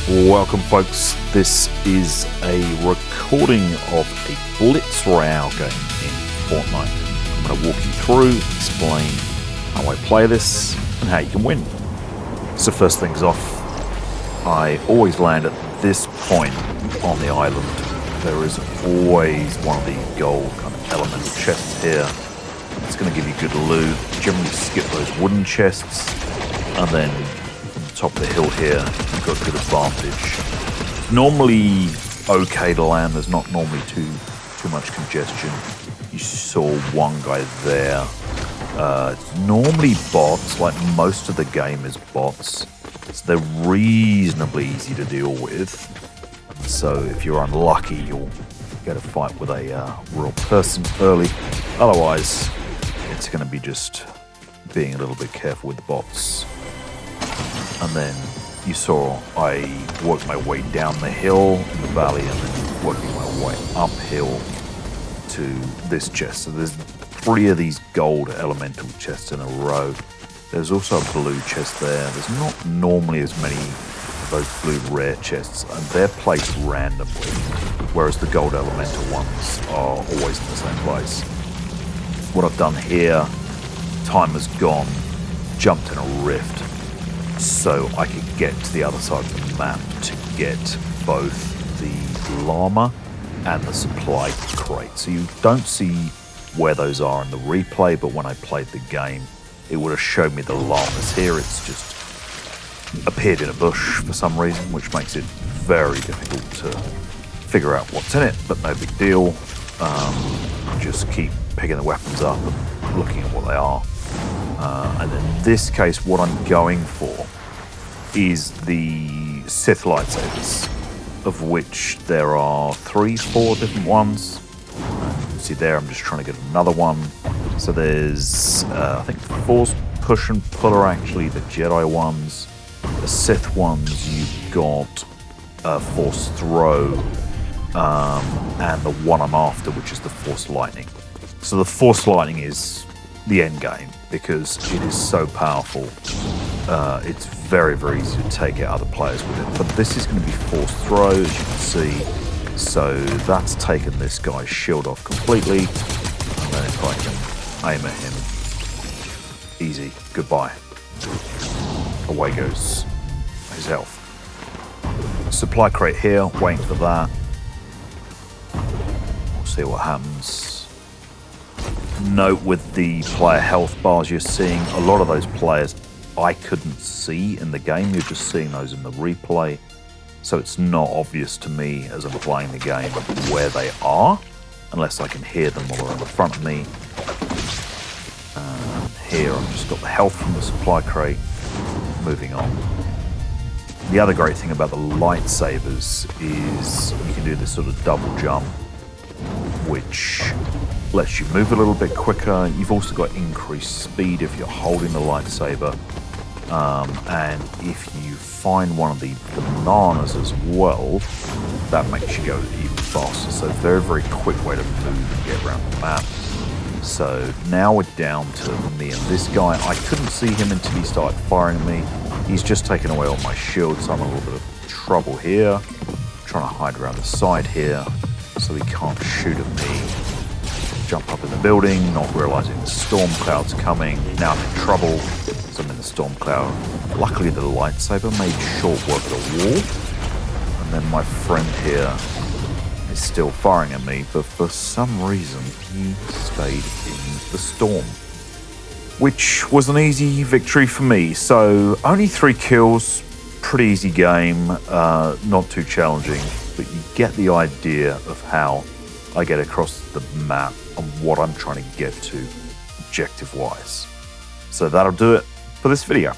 Welcome folks, this is a recording of a Blitz Royale game in Fortnite. I'm going to walk you through, explain how I play this and how you can win. So first things off, I always land at this point on the island. There is always one of the gold kind of elemental chests here. It's going to give you good loot. Generally skip those wooden chests, and then from the top of the hill here, you've got good advantage. Normally okay to land. There's not normally too much congestion. You saw one guy there. It's normally bots, like most of the game is bots. So they're reasonably easy to deal with. So if you're unlucky, you'll get a fight with a real person early. Otherwise, it's going to be just being a little bit careful with the bots. And then you saw I worked my way down the hill in the valley and then working my way uphill to this chest. So there's 3 of these gold elemental chests in a row. There's also a blue chest there. There's not normally as many of those blue rare chests, and they're placed randomly, whereas the gold elemental ones are always in the same place. What I've done here, time has gone, jumped in a rift, so I could get to the other side of the map to get both the llama and the supply crate. So you don't see where those are in the replay, but when I played the game, it would have showed me the llamas here. It's just appeared in a bush for some reason, which makes it very difficult to figure out what's in it, but no big deal. Just keep picking the weapons up and looking at what they are. And in this case, what I'm going for is the Sith lightsabers, of which there are 3-4 different ones. You can see there, I'm just trying to get another one. So there's, I think, Force Push and Pull are actually the Jedi ones. The Sith ones, you've got Force Throw, and the one I'm after, which is the Force Lightning. So the Force Lightning is the end game because it is so powerful. It's very, very easy to take out other players with it. But this is going to be Force Throw, as you can see. So that's taken this guy's shield off completely. And then if I can aim at him, easy, goodbye. Away goes his health. Supply crate here, waiting for that. We'll see what happens. Note with the player health bars you're seeing, a lot of those players I couldn't see in the game. You're just seeing those in the replay. So it's not obvious to me as I'm playing the game where they are, unless I can hear them while they're in front of me. Here I've just got the health from the supply crate. Moving on. The other great thing about the lightsabers is you can do this sort of double jump, which lets you move a little bit quicker. You've also got increased speed if you're holding the lightsaber. And if you find one of the bananas as well, that makes you go even faster. So very, very quick way to move and get around the map. So now we're down to me and this guy. I couldn't see him until he started firing at me. He's just taken away all my shield, so I'm in a little bit of trouble here. Trying to hide around the side here so he can't shoot at me. Jump up in the building, not realizing the storm cloud's coming. Now I'm in trouble, so I'm in the storm cloud. Luckily the lightsaber made short work of the wall. And then my friend here is still firing at me, but for some reason he stayed in the storm, which was an easy victory for me. So only 3 kills, pretty easy game, not too challenging, but you get the idea of how I get across the map and what I'm trying to get to objective wise. So that'll do it for this video.